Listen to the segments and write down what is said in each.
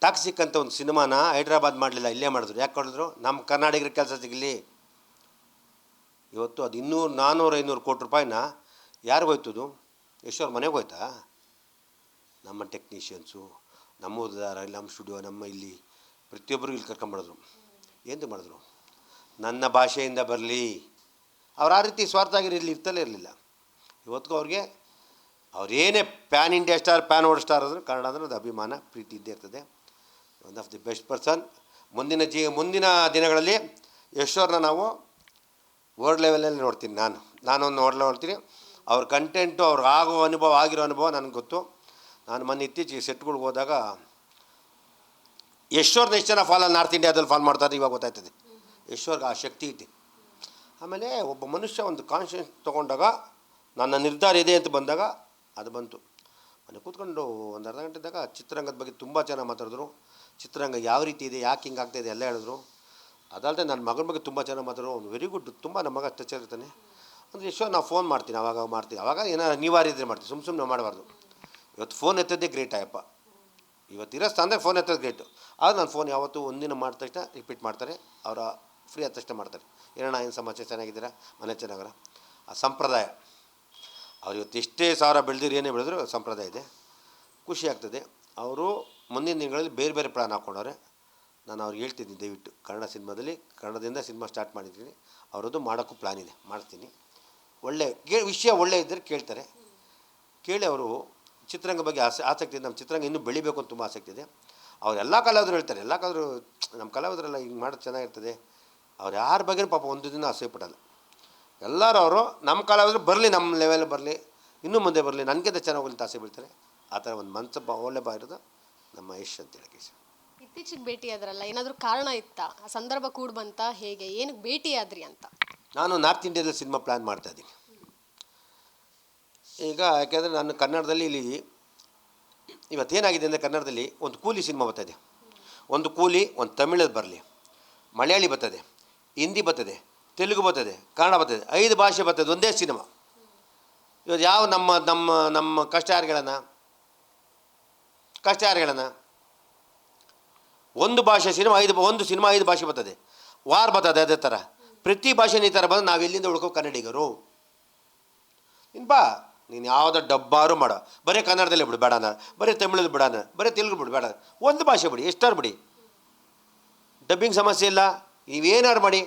Toxic ಅಂತ ಒಂದು ಸಿನಿಮಾನ ಹೈದ್ರಾಬಾದ್ ಮಾಡಲಿಲ್ಲ, ಇಲ್ಲೇ ಮಾಡಿದ್ರು. ಯಾಕೆ ಮಾಡಿದ್ರು? ನಮ್ಮ ಕರ್ನಾಟಕರ ಕೆಲಸ ಸಿಗಲಿ. ಇವತ್ತು ಅದು 200, 400, 500 ಕೋಟಿ ರೂಪಾಯಿನ ಯಾರಿಗೂ ಹೋಯ್ತದು? ಎಷ್ಟೋರು ಮನೆಗೆ ಹೋಯ್ತಾ? ನಮ್ಮ ಟೆಕ್ನಿಷಿಯನ್ಸು, ನಮ್ಮ ಇಲ್ಲಿ ನಮ್ಮ ಸ್ಟುಡಿಯೋ, ನಮ್ಮ ಇಲ್ಲಿ ಪ್ರತಿಯೊಬ್ಬರು ಇಲ್ಲಿ ಕರ್ಕೊಂಬಡಿದ್ರು. ಏನು ಮಾಡಿದ್ರು? ನನ್ನ ಭಾಷೆಯಿಂದ ಬರಲಿ. ಅವ್ರು ಆ ರೀತಿ ಸ್ವಾರ್ಥ ಆಗಿರಲಿ ಇರ್ತಲೇ ಇರಲಿಲ್ಲ. ಇವತ್ತಿಗೂ ಅವ್ರಿಗೆ ಅವ್ರೇನೇ pan India star, pan world star ಆದರೂ ಕನ್ನಡ ಅಂದರೆ ಅದು ಅಭಿಮಾನ, ಪ್ರೀತಿ ಇದ್ದೇ ಇರ್ತದೆ. One of the best person. ಮುಂದಿನ ದಿನಗಳಲ್ಲಿ ಯಶೋರ್ನ ನಾವು ವರ್ಲ್ಡ್ ಲೆವೆಲಲ್ಲಿ ನೋಡ್ತೀನಿ. ನಾನೊಂದು ವರ್ಲ್ಡ್ ನೋಡ್ತೀನಿ. ಅವ್ರ ಕಂಟೆಂಟು, ಅವ್ರಿಗೆ ಆಗಿರೋ ಅನುಭವ ನನಗೆ ಗೊತ್ತು. ನಾನು ಮೊನ್ನೆ ಇತ್ತೀಚೆಗೆ ಸೆಟ್ಗಳಿಗೆ ಹೋದಾಗ ಯಶೋರ್ನ ಎಷ್ಟು ಜನ ಫಾಲೋ ನಾರ್ತ್ ಇಂಡಿಯಾದಲ್ಲಿ ಫಾಲೋ ಮಾಡ್ತಾರೆ ಇವಾಗ ಗೊತ್ತಾಯ್ತದೆ. ಯಶೋರ್ಗೆ ಆ ಶಕ್ತಿ ಐತಿ. ಆಮೇಲೆ ಒಬ್ಬ ಮನುಷ್ಯ ಒಂದು ಕಾನ್ಷಿಯಸ್ ತೊಗೊಂಡಾಗ, ನನ್ನ ನಿರ್ಧಾರ ಇದೆ ಅಂತ ಬಂದಾಗ ಅದು ಬಂತು. ಮನೆ ಕೂತ್ಕೊಂಡು ಒಂದು ಅರ್ಧ ಗಂಟೆ ಇದ್ದಾಗ ಚಿತ್ರರಂಗದ ಬಗ್ಗೆ ತುಂಬ ಚೆನ್ನಾಗಿ ಮಾತಾಡಿದ್ರು. ಚಿತ್ರರಂಗ ಯಾವ ರೀತಿ ಇದೆ, ಯಾಕೆ ಹಿಂಗೆ ಆಗ್ತಾಯಿದೆ ಎಲ್ಲ ಹೇಳಿದ್ರು. ಅದಲ್ಲದೆ ನನ್ನ ಮಗನ ಬಗ್ಗೆ ತುಂಬ ಚೆನ್ನಾಗಿ ಮಾತಾಡೋ, ಅವ್ನು ವೆರಿ ಗುಡ್, ತುಂಬ ನಮ್ಮ ಮಗ ಟಚ್ ಇರ್ತಾನೆ. ಅಂದರೆ ಎಷ್ಟೋ ನಾವು ಫೋನ್ ಮಾಡ್ತೀನಿ, ಅವಾಗ ಮಾಡ್ತೀನಿ, ಅವಾಗ ಏನಾರು ಅನಿವಾರ್ಯ ಇದ್ದರೆ ಮಾಡ್ತೀವಿ, ಸುಮ್ಮನೆ ಮಾಡಬಾರ್ದು. ಇವತ್ತು ಫೋನ್ ಎತ್ತದ್ದೇ ಗ್ರೇಟ್ ಆಯಪ್ಪ. ಇವತ್ತಿರೋ ಸ್ಥಾನದಾಗ ಫೋನ್ ಎತ್ತೋದು ಗ್ರೇಟು. ಆದ್ರೆ ನಾನು ಫೋನ್ ಯಾವತ್ತೂ ಒಂದಿನ ಮಾಡಿದ ತಕ್ಷಣ ರಿಪೀಟ್ ಮಾಡ್ತಾರೆ. ಅವರ ಫ್ರೀ ಆದ ತಕ್ಷಣ ಮಾಡ್ತಾರೆ. ಏನಣ್ಣ, ಏನು ಸಮಾಚಾರ, ಚೆನ್ನಾಗಿದ್ದೀರಾ, ಮನೆ ಚೆನ್ನಾಗರ. ಆ ಸಂಪ್ರದಾಯ ಅವ್ರು ಇವತ್ತು ಎಷ್ಟೇ ಸಾವಿರ ಬೆಳೆದಿರು, ಏನೇ ಬೆಳೆದ್ರು ಸಂಪ್ರದಾಯ ಇದೆ. ಖುಷಿ ಆಗ್ತದೆ. ಅವರು ಮುಂದಿನ ದಿನಗಳಲ್ಲಿ ಬೇರೆ ಬೇರೆ ಪ್ಲ್ಯಾನ್ ಹಾಕ್ಕೊಂಡವ್ರೆ. ನಾನು ಅವ್ರಿಗೆ ಹೇಳ್ತಿದ್ದೀನಿ, ದಯವಿಟ್ಟು ಕನ್ನಡದಿಂದ ಸಿನಿಮಾ ಸ್ಟಾರ್ಟ್ ಮಾಡಿದ್ದೀನಿ. ಅವರದ್ದು ಮಾಡೋಕ್ಕೂ ಪ್ಲ್ಯಾನ್ ಇದೆ, ಮಾಡ್ತೀನಿ. ವಿಷಯ ಒಳ್ಳೆ ಇದ್ದರೆ ಕೇಳ್ತಾರೆ. ಕೇಳಿ ಅವರು ಚಿತ್ರರಂಗ ಬಗ್ಗೆ ಆಸಕ್ತಿ ಇದೆ. ನಮ್ಮ ಚಿತ್ರರಂಗ ಇನ್ನೂ ಬೆಳಿಬೇಕು ಅಂತ ತುಂಬ ಆಸಕ್ತಿ ಇದೆ. ಅವರೆಲ್ಲ ಕಲಾವಿದರು ಹೇಳ್ತಾರೆ, ಎಲ್ಲ ನಮ್ಮ ಕಲಾವಿದರೆಲ್ಲ ಹಿಂಗೆ ಮಾಡೋದು ಚೆನ್ನಾಗಿರ್ತದೆ. ಅವ್ರು ಯಾರ ಬಗ್ಗೆನೂ ಪಾಪ ಒಂದು ದಿನ ಆಸೆ ಪಡಲ್ಲ. ಎಲ್ಲರೂ ಅವರು ನಮ್ಮ ಕಲಾವಿದರು ಬರಲಿ, ನಮ್ಮ ಲೆವೆಲ್ ಬರಲಿ, ಇನ್ನೂ ಮುಂದೆ ಬರಲಿ, ನನಗಿಂತ ಚೆನ್ನಾಗಿ ಹೋಗ್ಲಿ ಅಂತ ಆಸೆ ಬೀಳ್ತಾರೆ. ಆ ಥರ ಒಂದು ಮನಸ್ಸು ಒಳ್ಳೆ ಇರೋದು ನಮ್ಮ ಯಶ್ ಅಂತ ಹೇಳಕ್ಕೆ. ಇತ್ತೀಚೆಗೆ ಭೇಟಿ ಆದ್ರಲ್ಲ, ಏನಾದರೂ ಕಾರಣ ಇತ್ತಾ? ಸಂದರ್ಭ ಕೂಡ ಬಂತ, ಹೇಗೆ, ಏನಕ್ಕೆ ಭೇಟಿ ಆದ್ರಿ ಅಂತ? ನಾನು ನಾರ್ತ್ ಇಂಡಿಯಾದಲ್ಲಿ ಸಿನಿಮಾ ಪ್ಲ್ಯಾನ್ ಮಾಡ್ತಾಯಿದ್ದೀನಿ ಈಗ. ಯಾಕೆಂದರೆ ನಾನು ಕನ್ನಡದಲ್ಲಿ ಇಲ್ಲಿ ಇವತ್ತೇನಾಗಿದೆ ಅಂದರೆ, ಕನ್ನಡದಲ್ಲಿ ಒಂದು ಕೂಲಿ ಸಿನಿಮಾ ಬರ್ತದೆ. ಒಂದು ಕೂಲಿ, ಒಂದು ತಮಿಳಲ್ಲಿ ಬರಲಿ, ಮಲಯಾಳಿ ಬರ್ತದೆ, ಹಿಂದಿ ಬರ್ತದೆ, ತೆಲುಗು ಬರ್ತದೆ, ಕನ್ನಡ ಬರ್ತದೆ, 5 ಭಾಷೆ ಬರ್ತದೆ ಒಂದೇ ಸಿನಿಮಾ. ಇವತ್ತು ಯಾವ ನಮ್ಮ ನಮ್ಮ ನಮ್ಮ ಕಷ್ಟ ಯಾರು ಒಂದು ಭಾಷೆ ಸಿನಿಮಾ ಒಂದು ಸಿನಿಮಾ 5 ಭಾಷೆ ಬರ್ತದೆ, ವಾರ ಬರ್ತದೆ. ಅದೇ ಥರ ಪ್ರತಿ ಭಾಷೆನ ಈ ಥರ ಬಂದು ನಾವು ಎಲ್ಲಿಂದ ಉಳ್ಕೋ ಕನ್ನಡಿಗರು. ನೀನು ಯಾವುದೋ ಡಬ್ಬಾರು ಮಾಡೋ, ಬರೀ ಕನ್ನಡದಲ್ಲೇ ಬಿಡು ಬೇಡ, ಬರೀ ತಮಿಳಲ್ಲಿ ಬಿಡೋಣ, ಬರೀ ತೆಲುಗು ಬಿಡು ಬೇಡ, ಒಂದು ಭಾಷೆ ಬಿಡಿ, ಎಷ್ಟಾರು ಬಿಡಿ, ಡಬ್ಬಿಂಗ್ ಸಮಸ್ಯೆ ಇಲ್ಲ. ನೀವೇನಾರು ಮಾಡಿ,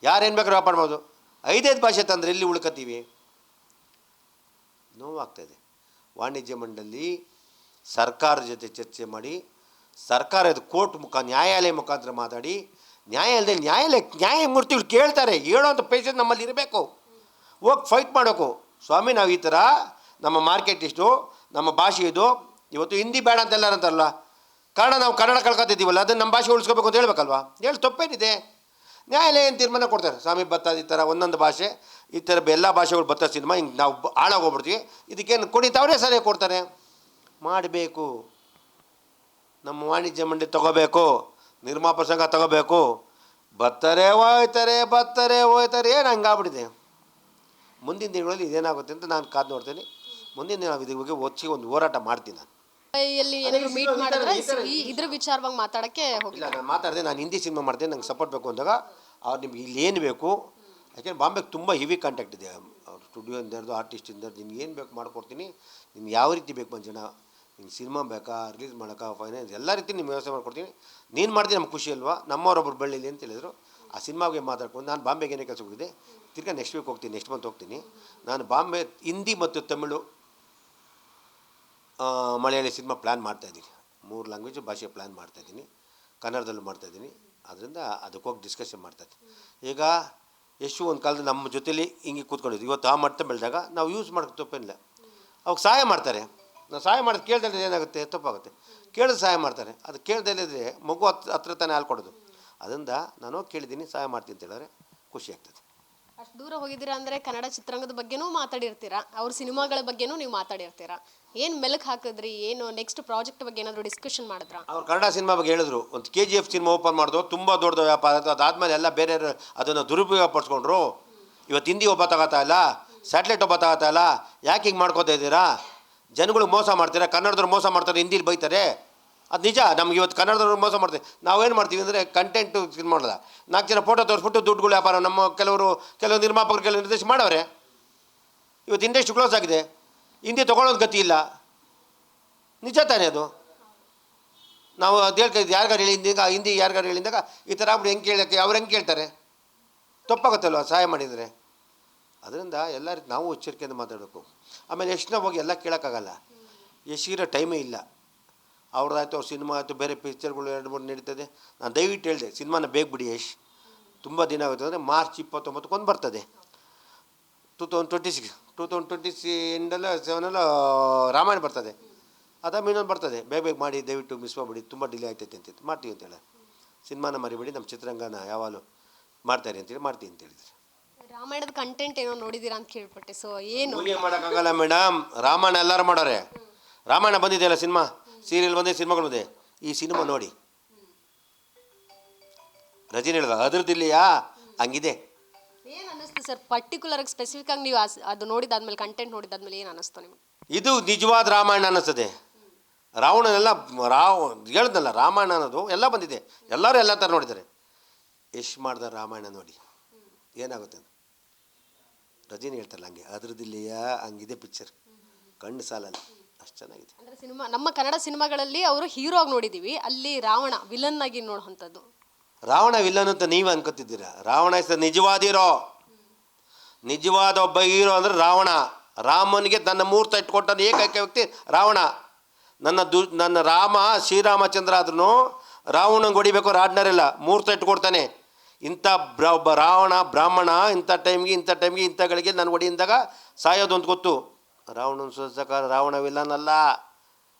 ಯಾರೇನು ಬೇಕಾದ್ರೂ ವ್ಯಾಪಾರ ಮಾಡ್ಬೋದು. 5 ಭಾಷೆ ತಂದರೆ ಎಲ್ಲಿ ಉಳ್ಕತ್ತೀವಿ? ನೋವಾಗ್ತಾಯಿದೆ. ವಾಣಿಜ್ಯ ಮಂಡಳಿ ಸರ್ಕಾರದ ಜೊತೆ ಚರ್ಚೆ ಮಾಡಿ, ಸರ್ಕಾರದ ಕೋರ್ಟ್ ನ್ಯಾಯಾಲಯ ಮುಖಾಂತರ ಮಾತಾಡಿ, ನ್ಯಾಯಾಲಯದಲ್ಲಿ ನ್ಯಾಯಮೂರ್ತಿಗಳು ಕೇಳ್ತಾರೆ. ಹೇಳೋಂಥ ಪೇಷನ್ಸ್ ನಮ್ಮಲ್ಲಿ ಇರಬೇಕು. ಹೋಗಿ ಫೈಟ್ ಮಾಡೋಕು, ಸ್ವಾಮಿ ನಾವು ಈ ಥರ ನಮ್ಮ ಮಾರ್ಕೆಟ್ ಇಷ್ಟು, ನಮ್ಮ ಭಾಷೆ ಇದು, ಇವತ್ತು ಹಿಂದಿ ಬೇಡ ಅಂತೆಲ್ಲ ಅಂತಾರಲ್ಲ, ನಾವು ಕನ್ನಡ ಕಳ್ಕೊತಿದ್ದೀವಲ್ಲ, ಅದನ್ನು ನಮ್ಮ ಭಾಷೆ ಉಳಿಸ್ಕೋಬೇಕು ಅಂತ ಹೇಳ್ಬೇಕಲ್ವಾ? ತಪ್ಪೇನಿದೆ? ನ್ಯಾಯಾಲಯ ಏನು ತೀರ್ಮಾನ ಕೊಡ್ತಾರೆ, ಸ್ವಾಮಿ ಬರ್ತದೆ ಈ ಥರ ಒಂದೊಂದು ಭಾಷೆ, ಈ ಥರ ಎಲ್ಲ ಭಾಷೆಗಳು ಬರ್ತಾ ಸಿನಿಮಾ ಹಿಂಗೆ ನಾವು ಹಾಳಾಗೋಗ್ಬಿಡ್ತೀವಿ, ಇದಕ್ಕೇನು ಕುಣಿತವರೇ ಸರಿಯಾಗಿ ಕೊಡ್ತಾರೆ. ಮಾಡಬೇಕು. ನಮ್ಮ ವಾಣಿಜ್ಯ ಮಂಡಳಿ ತೊಗೋಬೇಕು, ನಿರ್ಮಾಪಕ ಸಂಘ ತೊಗೋಬೇಕು. ಬರ್ತಾರೆ ಹೋಯ್ತಾರೆ ಏನು ಹಂಗಾಗ್ಬಿಟ್ಟಿದೆ. ಮುಂದಿನ ದಿನಗಳಲ್ಲಿ ಇದೇನಾಗುತ್ತೆ ಅಂತ ನಾನು ಕಾದು ನೋಡ್ತೀನಿ. ಮುಂದಿನ ದಿನ ನಾವು ಇದ್ರ ಬಗ್ಗೆ ಒಂದು ಹೋರಾಟ ಮಾಡ್ತೀನಿ. ನಾನು ಮೀಟ್ ಮಾಡಿದ್ರೆ ಇದ್ರ ವಿಚಾರವಾಗಿ ಮಾತಾಡೋಕ್ಕೆ ಹೋಗಿಲ್ಲ. ನಾನು ಮಾತಾಡಿದೆ, ನಾನು ಹಿಂದಿ ಸಿನಿಮಾ ಮಾಡ್ತೇನೆ, ನಂಗೆ ಸಪೋರ್ಟ್ ಬೇಕು ಅಂದಾಗ ಅವ್ರು ನಿಮ್ಗೆ ಇಲ್ಲಿ ಏನು ಬೇಕು, ಯಾಕೆಂದ್ರೆ ಬಾಂಬೆಗೆ ತುಂಬ ಹೆವಿ ಕಾಂಟ್ಯಾಕ್ಟ್ ಇದೆ. ಅವ್ರು ಸ್ಟುಡಿಯೋಯಿಂದರ್ದು, ಆರ್ಟಿಸ್ಟಿಂದರ್ದು, ನಿನ್ಗೆ ಏನು ಬೇಕು ಮಾಡ್ಕೊಡ್ತೀನಿ. ನಿಮ್ಗೆ ಯಾವ ರೀತಿ ಬೇಕು ಮಂಜಣ್ಣ, ನಿಮ್ಗೆ ಸಿನಿಮಾ ಬೇಕಾ, ರಿಲೀಸ್ ಮಾಡೋಕೆ, ಫೈನಾನ್ಸ್ ಎಲ್ಲ ರೀತಿ ನಿಮ್ಮ ವ್ಯವಸ್ಥೆ ಮಾಡ್ಕೊಡ್ತೀನಿ. ನೀನು ಮಾಡ್ತೀನಿ, ನಮ್ಗೆ ಖುಷಿ ಅಲ್ವಾ, ನಮ್ಮವರೊಬ್ಬರು ಬೆಳ್ಳಿಲಿ ಅಂತ ಹೇಳಿದ್ರು. ಆ ಸಿನಿಮಾಗೆ ಮಾತಾಡ್ಕೊಂಡು ನಾನು ಬಾಂಬೆಗೆ ಏನೇ ಕೆಲಸ ಹೋಗಿದೆ, ತಿರ್ಗಾ ನೆಕ್ಸ್ಟ್ ವೀಕ್ ಹೋಗ್ತೀನಿ, ನೆಕ್ಸ್ಟ್ ಮಂತ್ ಹೋಗ್ತೀನಿ. ನಾನು ಬಾಂಬೆ ಹಿಂದಿ ಮತ್ತು ತಮಿಳು, ಮಲಯಾಳಿ ಸಿನಿಮಾ ಪ್ಲ್ಯಾನ್ ಮಾಡ್ತಾಯಿದ್ದೀನಿ. 3 ಲ್ಯಾಂಗ್ವೇಜು ಭಾಷೆ ಪ್ಲ್ಯಾನ್ ಮಾಡ್ತಾಯಿದ್ದೀನಿ. ಕನ್ನಡದಲ್ಲೂ ಮಾಡ್ತಾಯಿದ್ದೀನಿ. ಅದರಿಂದ ಅದಕ್ಕೆ ಹೋಗಿ ಡಿಸ್ಕಷನ್ ಮಾಡ್ತಾಯಿದ್ದೀನಿ. ಈಗ ಎಷ್ಟು ಒಂದು ಕಾಲದಲ್ಲಿ ನಮ್ಮ ಜೊತೇಲಿ ಹಿಂಗೆ ಕೂತ್ಕೊಂಡಿದ್ದು, ಇವತ್ತು ಆ ಮಟ್ಟ ಬೆಳೆದಾಗ ನಾವು ಯೂಸ್ ಮಾಡೋಕ್ಕೆ ತಪ್ಪೇನಿಲ್ಲ. ಅವಾಗ ಸಹಾಯ ಮಾಡ್ತಾರೆ. ನಾವು ಸಹಾಯ ಮಾಡೋದು ಕೇಳ್ದಲ್ಲೇ ಏನಾಗುತ್ತೆ, ತಪ್ಪಾಗುತ್ತೆ. ಕೇಳಿದ್ರೆ ಸಹಾಯ ಮಾಡ್ತಾರೆ. ಅದು ಕೇಳ್ದಲ್ಲಿದ್ರೆ ಮಗು ಹತ್ರ ತಾನೇ ಹಾಲು ಕೊಡೋದು. ಅದರಿಂದ ನಾನು ಕೇಳಿದ್ದೀನಿ, ಸಹಾಯ ಮಾಡ್ತೀನಿ ಅಂತ ಹೇಳಿದ್ರೆ ಖುಷಿ ಆಗ್ತದೆ. ಅಷ್ಟು ದೂರ ಹೋಗಿದ್ದೀರಾ ಅಂದರೆ ಕನ್ನಡ ಚಿತ್ರರಂಗದ ಬಗ್ಗೆನೂ ಮಾತಾಡಿರ್ತೀರಾ, ಅವ್ರ ಸಿನಿಮಾಗಳ ಬಗ್ಗೆನೂ ನೀವು ಮಾತಾಡಿರ್ತೀರಾ. ಏನು ಮೆಲುಕು ಹಾಕಿದ್ರಿ, ಏನು ನೆಕ್ಸ್ಟ್ ಪ್ರಾಜೆಕ್ಟ್ ಬಗ್ಗೆ ಏನಾದರೂ ಡಿಸ್ಕಷನ್ ಮಾಡಿದ್ರಾ? ಅವ್ರು ಕನ್ನಡ ಸಿನಿಮಾ ಬಗ್ಗೆ ಹೇಳಿದ್ರು. ಒಂದು KGF ಸಿನಿಮಾ ಓಪನ್ ಮಾಡಿದ್ರು, ತುಂಬ ದೊಡ್ಡ ವ್ಯಾಪಾರ. ಅದಾದಮೇಲೆ ಎಲ್ಲ ಬೇರೆ ಅದನ್ನು ದುರುಪಯೋಗ ಪಡಿಸ್ಕೊಂಡ್ರು. ಇವತ್ತು ಹಿಂದಿ ಒಬ್ಬ ತಗೋತಾ ಇಲ್ಲ, ಸ್ಯಾಟಲೈಟ್ ಒಬ್ಬ ತಗೋತಾ ಇಲ್ಲ. ಯಾಕೆ ಹಿಂಗೆ ಮಾಡ್ಕೋತಾ ಇದ್ದೀರಾ? ಜನಗಳಿಗೆ ಮೋಸ ಮಾಡ್ತೀರಾ, ಕನ್ನಡದವ್ರು ಮೋಸ ಮಾಡ್ತಾರೆ, ಹಿಂದಿಲಿ ಬೈತಾರೆ. ಅದು ನಿಜ. ನಮ್ಗೆ ಇವತ್ತು ಕನ್ನಡದವ್ರು ಮೋಸ ಮಾಡ್ತೀವಿ. ನಾವೇನು ಮಾಡ್ತೀವಿ ಅಂದರೆ ಕಂಟೆಂಟು ಇದು ಮಾಡೋಲ್ಲ, 4 ಜನ ಫೋಟೋ ತೋರಿಸ್ಬಿಟ್ಟು ದುಡ್ಡುಗಳು ವ್ಯಾಪಾರ. ನಮ್ಮ ಕೆಲವು ನಿರ್ಮಾಪಕರು ಕೆಲವು ನಿರ್ದೇಶ ಮಾಡವ್ರೆ. ಇವತ್ತು ಇಂಡಸ್ಟ್ರಿ ಕ್ಲೋಸ್ ಆಗಿದೆ, ಹಿಂದಿ ತೊಗೊಳೋದು ಗತಿ ಇಲ್ಲ. ನಿಜ ತಾನೇ ಅದು? ನಾವು ಅದು ಹೇಳ್ತಿದ್ದು ಯಾರಿಗಾರು ಹೇಳಿ ಹಿಂದಿ ಯಾರಿಗಾರು ಹೇಳಿದಾಗ ಈ ಥರ ಆಗ್ಬಿಟ್ಟು ಹೆಂಗೆ ಕೇಳೋಕ್ಕೆ ಅವ್ರು ಹೆಂಗೆ ಕೇಳ್ತಾರೆ? ತಪ್ಪಾಗುತ್ತಲ್ವ ಸಹಾಯ ಮಾಡಿದರೆ. ಅದರಿಂದ ಎಲ್ಲ ರೀತಿ ನಾವು ಎಚ್ಚರಿಕೆಯಿಂದ ಮಾತಾಡಬೇಕು. ಆಮೇಲೆ ಯಶ್ನ ಹೋಗಿ ಎಲ್ಲ ಕೇಳೋಕ್ಕಾಗಲ್ಲ, ಯಶ್ಗಿರೋ ಟೈಮೇ ಇಲ್ಲ. ಅವ್ರದ್ದಾಯ್ತು, ಅವ್ರ ಸಿನಿಮಾ ಆಯಿತು, ಬೇರೆ ಪಿಕ್ಚರ್ಗಳು 2-3 ನಡೀತದೆ. ನಾನು ದಯವಿಟ್ಟು ಹೇಳಿದೆ ಸಿನಿಮಾನ ಬೇಗ ಬಿಡಿ ಯಶ್, ತುಂಬ ದಿನ ಆಗುತ್ತೆ. ಅಂದರೆ ಮಾರ್ಚ್ 29 ಬರ್ತದೆ 2026 ಎಂಡಲ್ಲ 7 ರಾಮಾಯಣ ಬರ್ತದೆ. ಅದಾದ ಇನ್ನೊಂದು ಬರ್ತದೆ. ಬೇಗ ಮಾಡಿ, ದಯವಿಟ್ಟು ಮಿಸ್ ಮಾಡಿಬಿಡಿ, ತುಂಬ ಡಿಲೇ ಆಗ್ತೈತೆ ಅಂತ ಮಾಡ್ತೀವಿ ಅಂತೇಳಿ. ಸಿನಿಮಾನ ಮರಿಬೇಡಿ, ನಮ್ಮ ಚಿತ್ರರಂಗನ ಯಾವಾಗಲೂ ಮಾಡ್ತಾರೆ ಅಂತೇಳಿ ಮಾಡ್ತೀವಿ ಅಂತ ಹೇಳಿದ್ರು. ರಾಮಾಯಣದ ಕಂಟೆಂಟ್ ಏನೋ ನೋಡಿದ್ದೀರಾ ಅಂತ ಕೇಳ್ಪಟ್ಟೆ. ಸೊ ಏನು ಮೂಲಿಗೆ ಮಾಡೋಕ್ಕಾಗಲ್ಲ ಮೇಡಮ್. ರಾಮಾಯಣ ಎಲ್ಲರೂ ಮಾಡೋರೆ. ರಾಮಾಯಣ ಬಂದಿದೆಯಲ್ಲ ಸಿನಿಮಾ, ಸೀರಿಯಲ್ ಬಂದಿದೆ, ಸಿನಿಮಾಗಳು ಬಂದಿದೆ. ಈ ಸಿನಿಮಾ ನೋಡಿ, ರಜನಿ ಹೇಳಿದ ಅದ್ರದ್ದಿಲ್ಲಿಯಾ ಹಂಗಿದೆ. ಏನು ಅನ್ನಿಸ್ತು ಸರ್ ಪರ್ಟಿಕ್ಯುಲರ್ ಆಗಿ ಸ್ಪೆಸಿಫಿಕ್ ಆಗಿ ನೀವು ಅದು ನೋಡಿದಾದ್ಮೇಲೆ, ಕಂಟೆಂಟ್ ನೋಡಿದಾದ್ಮೇಲೆ ಏನು ಅನ್ನಿಸ್ತು ನಿಮ್ಗೆ? ಇದು ನಿಜವಾದ ರಾಮಾಯಣ ಅನ್ನಿಸ್ತದೆ. ರಾವಣನೆಲ್ಲ ಹೇಳ್ದಲ್ಲ, ರಾಮಾಯಣ ಅನ್ನೋದು ಎಲ್ಲ ಬಂದಿದೆ, ಎಲ್ಲರೂ ಎಲ್ಲ ಥರ ನೋಡಿದ್ದಾರೆ. ಯಶ್ ಮಾಡಿದ ರಾಮಾಯಣ ನೋಡಿ ಏನಾಗುತ್ತೆ ಅಂತ. ರಜನಿ ಹೇಳ್ತಾರಲ್ಲ ಹಂಗೆ, ಅದ್ರದ್ದಿಲ್ಲಿಯಾ ಹಂಗಿದೆ ಪಿಕ್ಚರ್, ಕಣ್ಣು ಸಾಲಲ್ಲ, ಅಷ್ಟು ಚೆನ್ನಾಗಿದೆ. ಅಂದರೆ ಸಿನಿಮಾ, ನಮ್ಮ ಕನ್ನಡ ಸಿನಿಮಾಗಳಲ್ಲಿ ಅವರು ಹೀರೋ ಆಗಿ ನೋಡಿದ್ದೀವಿ, ಅಲ್ಲಿ ರಾವಣ ವಿಲನ್ ಆಗಿ ನೋಡುವಂಥದ್ದು. ರಾವಣ ವಿಲ್ಲನ್ ಅಂತ ನೀವು ಅನ್ಕೋತಿದ್ದೀರಾ? ರಾವಣ ಇಸ್ ನಿಜವಾದ ಹೀರೋ. ನಿಜವಾದ ಒಬ್ಬ ಹೀರೋ ಅಂದರೆ ರಾವಣ. ರಾಮನಿಗೆ ತನ್ನ ಮೂರ್ತ ಇಟ್ಕೊಟ್ಟ ಏಕೈಕ ವ್ಯಕ್ತಿ ರಾವಣ. ನನ್ನ ರಾಮ ಶ್ರೀರಾಮಚಂದ್ರ ಆದ್ರೂ ರಾವಣಂಗೆ ಹೊಡಿಬೇಕು ರಾಡ್ನರೆಲ್ಲ ಮೂರ್ತ ಇಟ್ಕೊಡ್ತಾನೆ. ಇಂಥ ಒಬ್ಬ ರಾವಣ ಬ್ರಾಹ್ಮಣ ಇಂಥ ಟೈಮ್ಗೆ ಇಂಥಗಳಿಗೆ ನಾನು ಹೊಡಿಯಿಂದಾಗ ಸಾಯೋದು ಅಂತ ಗೊತ್ತು. ರಾವಣನ ಸೋಲ್ಸಕ ರಾವಣ ವಿಲ್ಲನ್ ಅಲ್ಲ,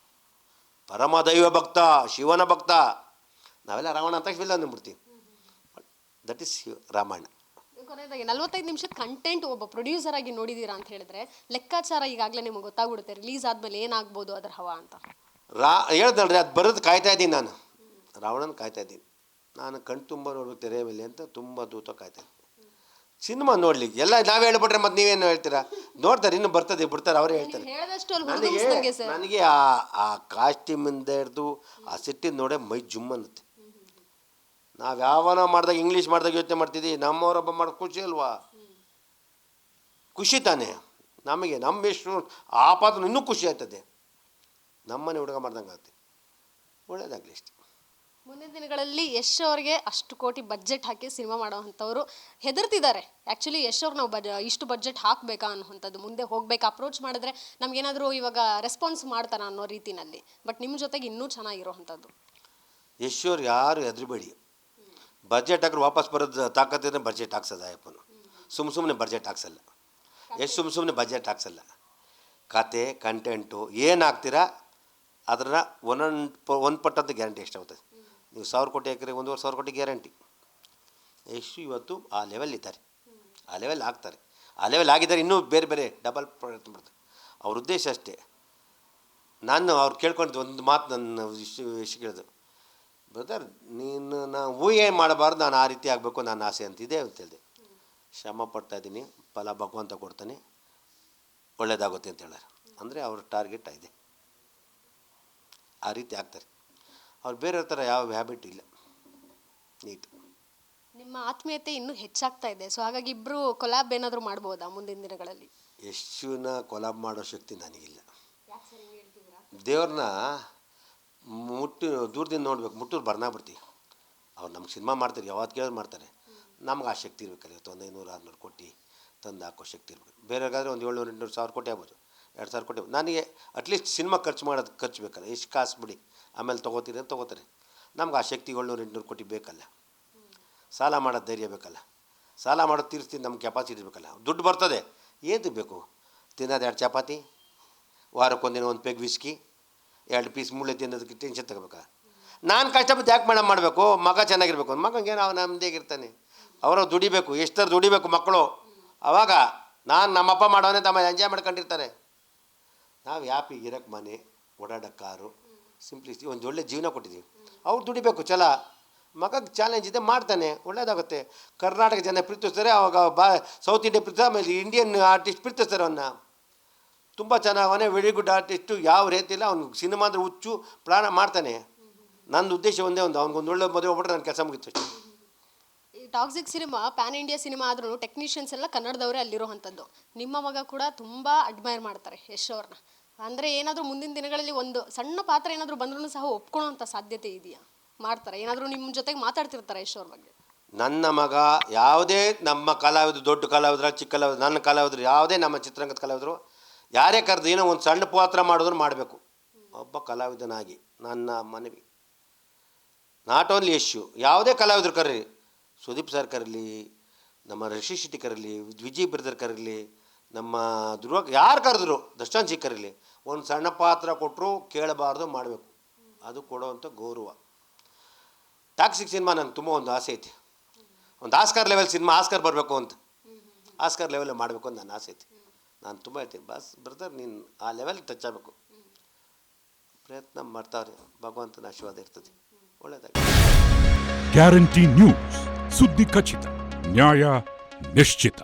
ಪರಮ ದೈವ ಭಕ್ತ, ಶಿವನ ಭಕ್ತ. ನಾವೆಲ್ಲ ರಾವಣ ಅಂತ ವಿಲ್ಲನ್ ಅಂದ್ಬಿಡ್ತೀವಿ. That is Ramayana. ಕೊನೆಯದಾಗಿ 45 ನಿಮಿಷದ ಕಂಟೆಂಟ್ ಒಬ್ಬ ಪ್ರೊಡ್ಯೂಸರ್ ಆಗಿ ನೋಡಿದ್ದೀರಾ ಅಂತ ಹೇಳಿದ್ರೆ ಲೆಕ್ಕಾಚಾರ ಈಗಾಗಲೇ ನಿಮಗೆ ಗೊತ್ತಾಗ್ಬಿಡುತ್ತೆ ರಿಲೀಸ್ ಆದಮೇಲೆ ಏನಾಗ್ಬೋದು ಅದರ ಹವಾ ಅಂತ. ಹೇಳ್ದಲ್ರಿ, ಅದು ಬರೋದು ಕಾಯ್ತಾ ಇದ್ದೀನಿ ನಾನು. ರಾವಣನ ಕಾಯ್ತಾ ಇದ್ದೀನಿ ನಾನು, ಕಣ್ ತುಂಬ ನೋಡ್ಬೇಕು ತೆರೆ ಮೇಲೆ ಅಂತ ತುಂಬ ದೂತ ಕಾಯ್ತಾ ಇದ್ದೀನಿ. ಸಿನಿಮಾ ನೋಡ್ಲಿಕ್ಕೆ ಎಲ್ಲ ನಾವೇ ಹೇಳ್ಬಿಟ್ರೆ ಮತ್ತೆ ನೀವೇನು ಹೇಳ್ತೀರಾ? ನೋಡ್ತಾರೆ, ಇನ್ನೂ ಬರ್ತದೆ ಬಿಡ್ತಾರೆ, ಅವರೇ ಹೇಳ್ತಾರೆ. ನನಗೆ ಆ ಕಾಸ್ಟ್ಯೂಮಿಂದ ಹಿಡ್ದು ಆ ಸೆಟ್ಟಿಂದ ನೋಡೇ ಮೈ ಜುಮ್ ಅನ್ನುತ್ತೆ. ನಾವು ಯಾವನ ಮಾಡಿದಾಗ ಇಂಗ್ಲೀಷ್ ಮಾಡಿದಾಗ ಯೋಚನೆ ಮಾಡ್ತಿದ್ದೀವಿ, ನಮ್ಮವರೊಬ್ಬ ಮಾಡೋದು ಖುಷಿ ಅಲ್ವಾ? ಖುಷಿ ತಾನೇ ನಮಗೆ. ನಮ್ಮ ಎಷ್ಟು ಆ ಪಾತ್ರ ಇನ್ನೂ ಖುಷಿ ಆಯ್ತದೆ. ನಮ್ಮನೆ ಹುಡುಗ ಮಾಡ್ದಂಗೆ ಆಗುತ್ತೆ. ಒಳ್ಳೇದಾಗಲಿ ಅಷ್ಟೇ. ಮುಂದಿನ ದಿನಗಳಲ್ಲಿ ಯಶ್ ಅವರಿಗೆ ಅಷ್ಟು ಕೋಟಿ ಬಜೆಟ್ ಹಾಕಿ ಸಿನಿಮಾ ಮಾಡೋವಂಥವ್ರು ಹೆದರ್ತಿದ್ದಾರೆ. ಆ್ಯಕ್ಚುಲಿ ಯಶ್ ಅವ್ರು ನಾವು ಇಷ್ಟು ಬಜೆಟ್ ಹಾಕಬೇಕಾ ಅನ್ನೋವಂಥದ್ದು, ಮುಂದೆ ಹೋಗ್ಬೇಕು ಅಪ್ರೋಚ್ ಮಾಡಿದ್ರೆ ನಮಗೇನಾದರೂ ಇವಾಗ ರೆಸ್ಪಾನ್ಸ್ ಮಾಡ್ತಾರ ಅನ್ನೋ ರೀತಿನಲ್ಲಿ. ಬಟ್ ನಿಮ್ಮ ಜೊತೆಗೆ ಇನ್ನೂ ಚೆನ್ನಾಗಿರೋವಂಥದ್ದು. ಯಶ್ ಅವ್ರು ಯಾರು ಹೆದರಬೇಡಿ. ಬಜೆಟ್ ಹಾಕಿದ್ರೆ ವಾಪಸ್ ಬರೋದು ತಾಕತ್ತಿದ್ರೆ ಬಜೆಟ್ ಹಾಕ್ಸೋದು ಅಯ್ಯಪ್ಪನು. ಸುಮ್ಮನೆ ಬಜೆಟ್ ಹಾಕ್ಸಲ್ಲ. ಎಷ್ಟು ಸುಮ್ಮನೆ ಬಜೆಟ್ ಹಾಕ್ಸಲ್ಲ. ಕತೆ ಕಂಟೆಂಟು ಏನು ಹಾಕ್ತೀರಾ ಅದನ್ನು ಒಂದು ಪಟ್ಟಂತ ಗ್ಯಾರಂಟಿ ಎಷ್ಟಾಗ್ತದೆ. ನೀವು 1000 ಕೋಟಿ ಹಾಕಿದ್ರೆ 1,500 ಕೋಟಿ ಗ್ಯಾರಂಟಿ. ಎಷ್ಟು ಇವತ್ತು ಆ ಲೆವೆಲ್ ಇದ್ದಾರೆ, ಆ ಲೆವೆಲ್ ಆಗ್ತಾರೆ, ಆ ಲೆವೆಲ್ ಆಗಿದ್ದಾರೆ. ಇನ್ನೂ ಬೇರೆ ಬೇರೆ ಡಬಲ್ ಪ್ರಯತ್ನ ಮಾಡ್ತಾರೆ. ಅವ್ರ ಉದ್ದೇಶ ಅಷ್ಟೇ. ನಾನು ಅವ್ರು ಕೇಳ್ಕೊಂಡಿದ್ದು ಒಂದು ಮಾತು ನನ್ನ ಎಷ್ಟು ಕೇಳಿದ್ರು, ಬ್ರದರ್ ನೀನು ಊಹೆ ಮಾಡಬಾರ್ದು, ನಾನು ಆ ರೀತಿ ಆಗಬೇಕು ನನ್ನ ಆಸೆ ಅಂತಿದೆ ಅಂತ ಹೇಳಿದೆ. ಶ್ರಮ ಪಡ್ತಾಯಿದ್ದೀನಿ, ಫಲ ಭಗವಂತ ಕೊಡ್ತಾನೆ, ಒಳ್ಳೆಯದಾಗುತ್ತೆ ಅಂತ ಹೇಳಾರೆ. ಅಂದರೆ ಅವ್ರ ಟಾರ್ಗೆಟ್ ಇದೆ, ಆ ರೀತಿ ಆಗ್ತಾರೆ. ಅವ್ರು ಬೇರೆ ಥರ ಯಾವ ಹ್ಯಾಬಿಟ್ ಇಲ್ಲ. ನೀಟ್ ನಿಮ್ಮ ಆತ್ಮೀಯತೆ ಇನ್ನೂ ಹೆಚ್ಚಾಗ್ತಾ ಇದೆ. ಸೊ ಹಾಗಾಗಿ ಇಬ್ಬರು ಕೊಲಾಬ್ ಏನಾದರೂ ಮಾಡ್ಬೋದಾ ಮುಂದಿನ ದಿನಗಳಲ್ಲಿ? ಯಶುನ ಕೊಲಾಬ್ ಮಾಡೋ ಶಕ್ತಿ ನನಗಿಲ್ಲ. ದೇವ್ರನ್ನ ದೂರದಿಂದ ನೋಡ್ಬೇಕು, ಮುಟ್ಟೂರು ಬರ್ನಾಗ್ಬಿಡ್ತೀವಿ. ಅವ್ರು ನಮ್ಗೆ ಸಿನಿಮಾ ಮಾಡ್ತಾರೆ, ಯಾವತ್ತು ಕೇಳಿದ್ರು ಮಾಡ್ತಾರೆ. ನಮ್ಗೆ ಆ ಶಕ್ತಿ ಇರಬೇಕಲ್ಲ. ಇವತ್ತು ಒಂದು 500-600 ಕೋಟಿ ತಂದು ಹಾಕೋ ಶಕ್ತಿ ಇರಬೇಕು. ಬೇರೆಗಾದರೆ ಒಂದು 700-800 ಕೋಟಿ ಆಗ್ಬೋದು, 2,000 ಕೋಟಿ. ನನಗೆ ಅಟ್ಲೀಸ್ಟ್ ಸಿನಿಮಾ ಖರ್ಚು ಬೇಕಲ್ಲ. ಎಷ್ಟು ಕಾಸು ಬಿಡಿ, ಆಮೇಲೆ ತೊಗೋತೀರಿ ಅಂತ ತೊಗೋತಾರೆ. ನಮ್ಗೆ ಆ ಶಕ್ತಿ 700-800 ಕೋಟಿ ಬೇಕಲ್ಲ. ಸಾಲ ಮಾಡೋದು ಧೈರ್ಯ ಬೇಕಲ್ಲ. ಸಾಲ ಮಾಡೋದು ತೀರಿಸ್ತೀನಿ, ನಮ್ಗೆ ಕೆಪಾಸಿಟಿ ಇರಬೇಕಲ್ಲ. ದುಡ್ಡು ಬರ್ತದೆ, ಏನು ಬೇಕು? ತಿನ್ನೋದು 2 ಚಪಾತಿ, ವಾರಕ್ಕೊಂದಿನ 1 ಪೆಗ್ ವಿಸ್ಕಿ, 2 ಪೀಸ್ ಮುಳ್ಳೆ ತಿನ್ನೋದಕ್ಕೆ ಟೆನ್ಷನ್ ತಗೋಬೇಕಾ? ನಾನು ಕಷ್ಟಪಟ್ಟು ಯಾಕೆ ಮಾಡಬೇಕು? ಮಗ ಚೆನ್ನಾಗಿರ್ಬೇಕು. ಮಗಂಗೆ ನಾವು ನಮ್ಮದೇಗಿರ್ತಾನೆ. ಅವರು ದುಡಿಬೇಕು, ಎಷ್ಟು ದುಡಿಬೇಕು ಮಕ್ಕಳು. ಆವಾಗ ನಮ್ಮಪ್ಪ ಮಾಡೋನೇ ತಮ್ಮ ಎಂಜಾಯ್ ಮಾಡ್ಕೊಂಡಿರ್ತಾರೆ. ನಾವು ಯಾಪಿಗೆ ಇರೋಕ್ಕೆ ಮನೆ, ಓಡಾಡೋಕ್ಕೆ ಕಾರು, ಸಿಂಪ್ಲಿಸಿ ಒಂದು ಒಳ್ಳೆ ಜೀವನ ಕೊಟ್ಟಿದ್ದೀವಿ. ಅವ್ರು ದುಡಿಬೇಕು. ಮಗಗೆ ಚಾಲೆಂಜ್ ಇದೆ, ಮಾಡ್ತಾನೆ, ಒಳ್ಳೇದಾಗುತ್ತೆ. ಕರ್ನಾಟಕ ಜನ ಪ್ರೀತಿಸ್ತಾರೆ, ಅವಾಗ ಸೌತ್ ಇಂಡಿಯಾ ಪ್ರೀತಿಸ್ತಾರೆ, ಆಮೇಲೆ ಇಂಡಿಯನ್ ಆರ್ಟಿಸ್ಟ್ ಪ್ರೀತಿಸ್ತಾರೆ. ಅವನ್ನ ತುಂಬ ಚೆನ್ನಾಗಿ, ಅವನೇ ವೆರಿ ಗುಡ್ ಆರ್ಟಿಸ್ಟು, ಯಾವ ರೀತಿ ಇಲ್ಲ. ಅವ್ನು ಸಿನಿಮಾ ಅಂದರೆ ಹುಚ್ಚು ಪ್ರಾಣ ಮಾಡ್ತಾನೆ. ನನ್ನ ಉದ್ದೇಶ ಒಂದೇ ಒಂದು, ಅವ್ನಿಗೊಂದು ಒಳ್ಳೆ ಮದುವೆ ಹೋಗ್ಬಿಟ್ರೆ ನನ್ನ ಕೆಲಸ ಮುಗಿತು ಅಷ್ಟೇ. ಈ toxic cinema PAN India cinema ಆದ್ರೂ ಟೆಕ್ನಿಷಿಯನ್ಸ್ ಎಲ್ಲ ಕನ್ನಡದವರೇ ಅಲ್ಲಿರೋವಂಥದ್ದು. ನಿಮ್ಮ ಮಗ ಕೂಡ ತುಂಬ ಅಡ್ಮೈರ್ ಮಾಡ್ತಾರೆ ಯಶ್ ಅವ್ರನ್ನ. ಅಂದರೆ ಏನಾದರೂ ಮುಂದಿನ ದಿನಗಳಲ್ಲಿ ಒಂದು ಸಣ್ಣ ಪಾತ್ರ ಏನಾದರೂ ಬಂದ್ರೂ ಸಹ ಒಪ್ಕೊಳ್ಳೋಂಥ ಸಾಧ್ಯತೆ ಇದೆಯಾ? ಮಾಡ್ತಾರೆ ಏನಾದರೂ ನಿಮ್ಮ ಜೊತೆಗೆ ಮಾತಾಡ್ತಿರ್ತಾರೆ ಯಶ್ ಅವ್ರ ಬಗ್ಗೆ? ನನ್ನ ಮಗ ಯಾವುದೇ ನಮ್ಮ ಕಲಾವಿದರು, ದೊಡ್ಡ ಕಲಾವಿದ್ರ ಚಿಕ್ಕ ಕಲಾವಿದ್ರು, ನನ್ನ ಕಲಾವಿದರು, ಯಾವುದೇ ನಮ್ಮ ಚಿತ್ರರಂಗದ ಕಲಾವಿದರು ಯಾರೇ ಕರೆದು ಏನೋ ಒಂದು ಸಣ್ಣ ಪಾತ್ರ ಮಾಡಿದ್ರು ಮಾಡಬೇಕು. ಒಬ್ಬ ಕಲಾವಿದನಾಗಿ ನನ್ನ ಮನವಿ. ನಾಟ್ ಓನ್ಲಿ ಯಶು, ಯಾವುದೇ ಕಲಾವಿದರು ಕರೀರಿ, ಸುದೀಪ್ ಸರ್ ಕರೀಲಿ, ನಮ್ಮ ರಶಿ ಶೆಟ್ಟಿ ಕರೀಲಿ, ವಿಜಯ್ ಬ್ರದರ್ ಕರೀಲಿ, ನಮ್ಮ ಧ್ರುವ, ಯಾರು ಕರೆದ್ರು, ದರ್ಶನ್ ಜಿ ಕರೀಲಿ, ಒಂದು ಸಣ್ಣ ಪಾತ್ರ ಕೊಟ್ಟರು ಕೇಳಬಾರ್ದು, ಮಾಡಬೇಕು. ಅದು ಕೊಡೋವಂಥ ಗೌರವ. ಟಾಕ್ಸಿಕ್ ಸಿನಿಮಾ ನನಗೆ ತುಂಬ ಒಂದು ಆಸೆ ಐತಿ. ಒಂದು ಆಸ್ಕರ್ ಲೆವೆಲ್ ಸಿನಿಮಾ, ಆಸ್ಕರ್ ಬರಬೇಕು ಅಂತ, ಆಸ್ಕರ್ ಲೆವೆಲ್ ಮಾಡಬೇಕು ಅಂತ ನನ್ನ ಆಸೆ ಐತಿ. ನಾನು ತುಂಬ ಹೇಳ್ತೀನಿ, ಬಸ್ ಬ್ರದರ್ ನೀನು ಆ ಲೆವೆಲ್ ಟಚ್ ಆಗಬೇಕು. ಪ್ರಯತ್ನ ಮಾಡ್ತಾವ್ರೆ, ಭಗವಂತನ ಆಶೀರ್ವಾದ ಇರ್ತದೆ. ಒಳ್ಳೆಯದಾಗಿ. ಗ್ಯಾರಂಟಿ ನ್ಯೂಸ್, ಸುದ್ದಿ ಖಚಿತ, ನ್ಯಾಯ ನಿಶ್ಚಿತ.